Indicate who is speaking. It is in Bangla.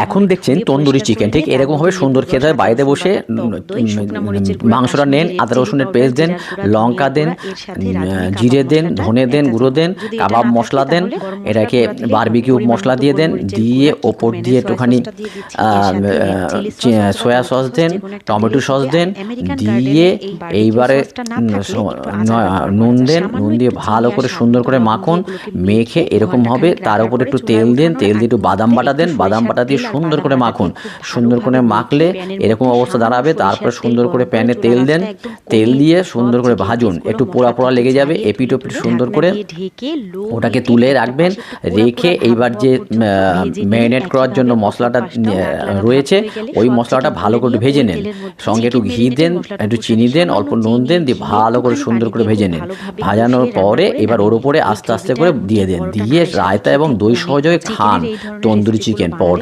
Speaker 1: এখন দেখছেন তন্দুরি চিকেন, ঠিক এরকমভাবে সুন্দর খেতে হয়। বাড়িতে বসে মাংসটা নেন, আদা রসুনের পেস্ট দেন, লঙ্কা দেন, জিরে দেন, ধনে দেন, গুঁড়ো দেন, কাবাব মশলা দেন, এটাকে বারবিকিউ মশলা দিয়ে দেন, দিয়ে ওপর দিয়ে একটুখানি সয়া সস দেন, টমেটো সস দেন, দিয়ে এইবারে নুন দেন, নুন দিয়ে ভালো করে সুন্দর করে মাখুন। মেখে এরকম হবে, তার উপর একটু তেল দেন, তেল দিয়ে একটু বাদাম বাটা দেন, বাদাম বাটা দিয়ে সুন্দর করে মাখুন। সুন্দর করে মাখলে এরকম অবস্থা দাঁড়াবে। তারপরে সুন্দর করে প্যানে তেল দেন, তেল দিয়ে সুন্দর করে ভাজুন। একটু পোড়া পোড়া লেগে যাবে, এপিট ওপিট সুন্দর করে ওটাকে তুলে রাখবেন। রেখে এইবার যে ম্যারিনেট করার জন্য মশলাটা রয়েছে, ওই মশলাটা ভালো করে ভেজে নেন। সঙ্গে একটু ঘি দেন, একটু চিনি দেন, অল্প নুন দেন, দিয়ে ভালো করে সুন্দর করে ভেজে নেন। ভাজানোর পরে এবার ওর উপরে আস্তে আস্তে করে দিয়ে দেন, দিয়ে রায়তা এবং দই সহযোগে খান তন্দুরি চিকেন।